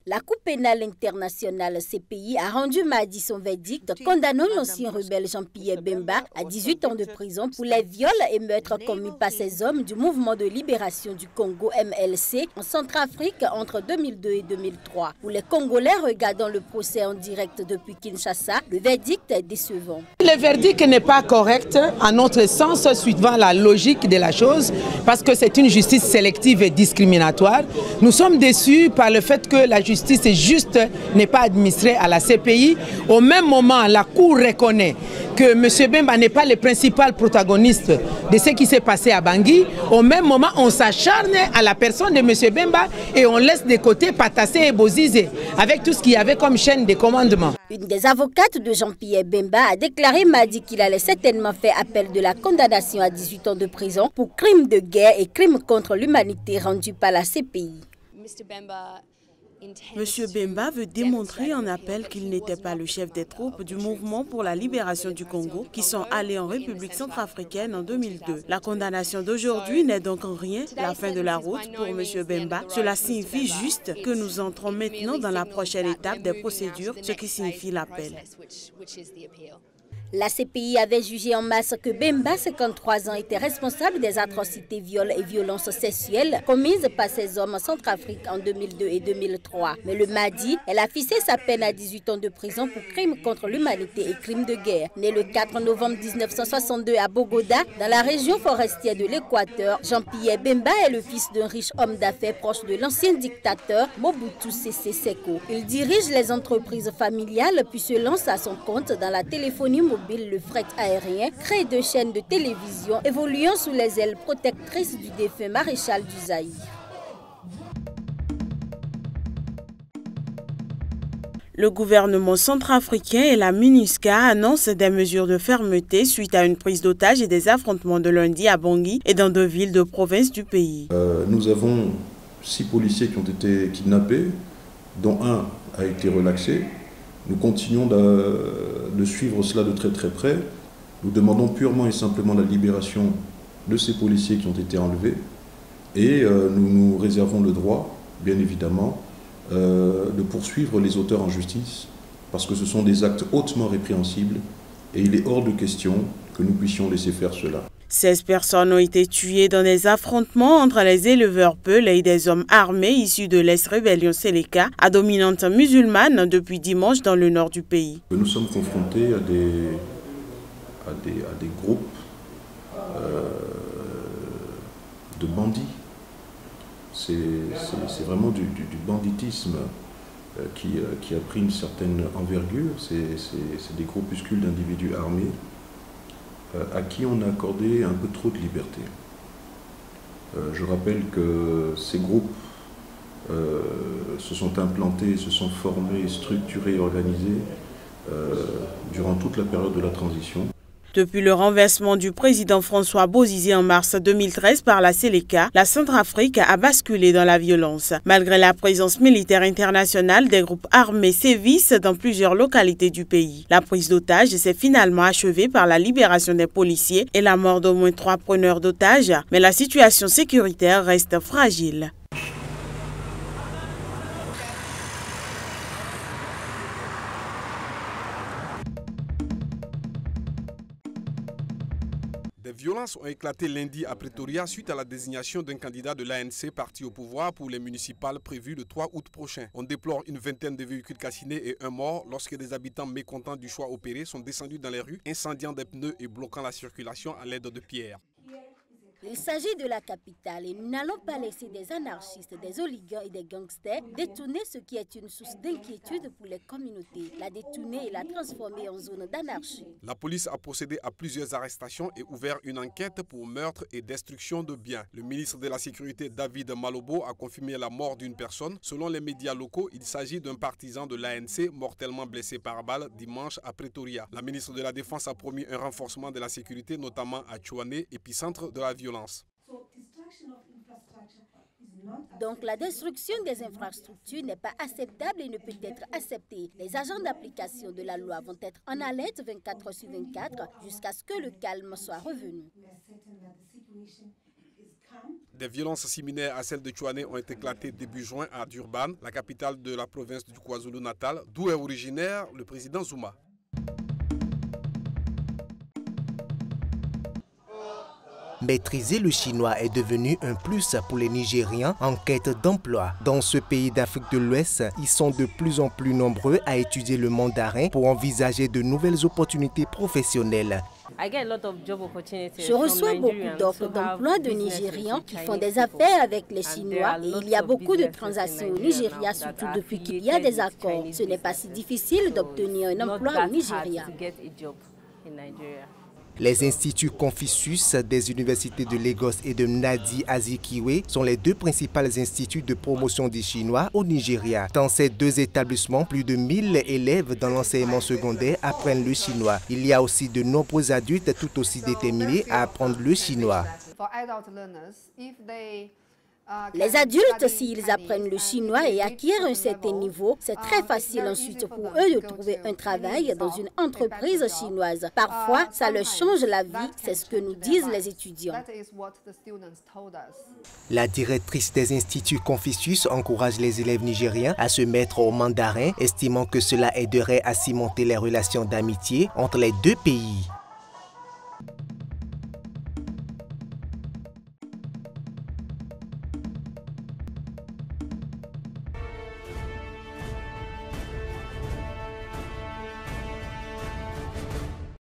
La Cour pénale internationale CPI a rendu mardi son verdict condamnant l'ancien rebelle Jean-Pierre Bemba à 18 ans de prison pour les viols et meurtres commis par ces hommes du mouvement de libération du Congo MLC en Centrafrique entre 2002 et 2003. Pour les Congolais regardant le procès en direct depuis Kinshasa, le verdict est décevant. Le verdict n'est pas correct à notre sens suivant la logique de la chose parce que c'est une justice sélective et discriminatoire. Nous sommes déçus par le fait que la justice juste n'est pas administrée à la CPI. Au même moment, la Cour reconnaît que M. Bemba n'est pas le principal protagoniste de ce qui s'est passé à Bangui. Au même moment, on s'acharne à la personne de M. Bemba et on laisse de côté Patassé et Bozizé avec tout ce qu'il y avait comme chaîne de commandement. Une des avocates de Jean-Pierre Bemba a déclaré mardi qu'il allait certainement faire appel de la condamnation à 18 ans de prison pour crimes de guerre et crimes contre l'humanité rendus par la CPI. Monsieur Bemba veut démontrer en appel qu'il n'était pas le chef des troupes du mouvement pour la libération du Congo qui sont allés en République centrafricaine en 2002. La condamnation d'aujourd'hui n'est donc en rien la fin de la route pour Monsieur Bemba. Cela signifie juste que nous entrons maintenant dans la prochaine étape des procédures, ce qui signifie l'appel. La CPI avait jugé en mars que Bemba, 53 ans, était responsable des atrocités, viols et violences sexuelles commises par ces hommes en Centrafrique en 2002 et 2003. Mais le mardi, elle a fixé sa peine à 18 ans de prison pour crimes contre l'humanité et crimes de guerre. Né le 4 novembre 1962 à Bogoda, dans la région forestière de l'Équateur, Jean-Pierre Bemba est le fils d'un riche homme d'affaires proche de l'ancien dictateur Mobutu Sese Seko. Il dirige les entreprises familiales puis se lance à son compte dans la téléphonie mobile, le fret aérien, crée deux chaînes de télévision évoluant sous les ailes protectrices du défunt maréchal du Zaïre. Le gouvernement centrafricain et la MINUSCA annoncent des mesures de fermeté suite à une prise d'otages et des affrontements de lundi à Bangui et dans 2 villes de province du pays. Nous avons 6 policiers qui ont été kidnappés, dont un a été relaxé. Nous continuons de suivre cela de très près. Nous demandons purement et simplement la libération de ces policiers qui ont été enlevés. Et nous nous réservons le droit, bien évidemment, de poursuivre les auteurs en justice, parce que ce sont des actes hautement répréhensibles et il est hors de question que nous puissions laisser faire cela. 16 personnes ont été tuées dans des affrontements entre les éleveurs Peul et des hommes armés issus de l'ex-rébellion Séléka, à dominante musulmane depuis dimanche dans le nord du pays. Nous sommes confrontés à des groupes de bandits. C'est vraiment du banditisme qui a pris une certaine envergure. C'est des groupuscules d'individus armés à qui on a accordé un peu trop de liberté. Je rappelle que ces groupes se sont implantés, se sont formés, structurés et organisés durant toute la période de la transition. Depuis le renversement du président François Bozizé en mars 2013 par la Séléka, la Centrafrique a basculé dans la violence. Malgré la présence militaire internationale, des groupes armés sévissent dans plusieurs localités du pays. La prise d'otages s'est finalement achevée par la libération des policiers et la mort d'au moins 3 preneurs d'otages, mais la situation sécuritaire reste fragile. Des violences ont éclaté lundi à Pretoria suite à la désignation d'un candidat de l'ANC parti au pouvoir pour les municipales prévues le 3 août prochain. On déplore une vingtaine de véhicules calcinés et un mort lorsque des habitants mécontents du choix opéré sont descendus dans les rues, incendiant des pneus et bloquant la circulation à l'aide de pierres. Il s'agit de la capitale et nous n'allons pas laisser des anarchistes, des hooligans et des gangsters détourner ce qui est une source d'inquiétude pour les communautés, la détourner et la transformer en zone d'anarchie. La police a procédé à plusieurs arrestations et ouvert une enquête pour meurtre et destruction de biens. Le ministre de la Sécurité, David Malobo, a confirmé la mort d'une personne. Selon les médias locaux, il s'agit d'un partisan de l'ANC mortellement blessé par balle dimanche à Pretoria. La ministre de la Défense a promis un renforcement de la sécurité, notamment à Tchouané, épicentre de la violence. Donc la destruction des infrastructures n'est pas acceptable et ne peut être acceptée. Les agents d'application de la loi vont être en alerte 24 heures sur 24 jusqu'à ce que le calme soit revenu. Des violences similaires à celles de Tchouané ont éclaté début juin à Durban, la capitale de la province du KwaZulu-Natal, d'où est originaire le président Zuma. Maîtriser le chinois est devenu un plus pour les Nigériens en quête d'emploi. Dans ce pays d'Afrique de l'Ouest, ils sont de plus en plus nombreux à étudier le mandarin pour envisager de nouvelles opportunités professionnelles. Je reçois beaucoup d'offres d'emploi de Nigérians qui font des affaires avec les Chinois et il y a beaucoup de transactions au Nigeria, surtout depuis qu'il y a des accords. Ce n'est pas si difficile d'obtenir un emploi au Nigeria. Les instituts Confucius des universités de Lagos et de Nnamdi Azikiwe sont les deux principaux instituts de promotion du chinois au Nigeria. Dans ces deux établissements, plus de 1000 élèves dans l'enseignement secondaire apprennent le chinois. Il y a aussi de nombreux adultes tout aussi déterminés à apprendre le chinois. Les adultes, s'ils apprennent le chinois et acquièrent un certain niveau, c'est très facile ensuite pour eux de trouver un travail dans une entreprise chinoise. Parfois, ça leur change la vie, c'est ce que nous disent les étudiants. La directrice des instituts Confucius encourage les élèves nigériens à se mettre au mandarin, estimant que cela aiderait à cimenter les relations d'amitié entre les deux pays.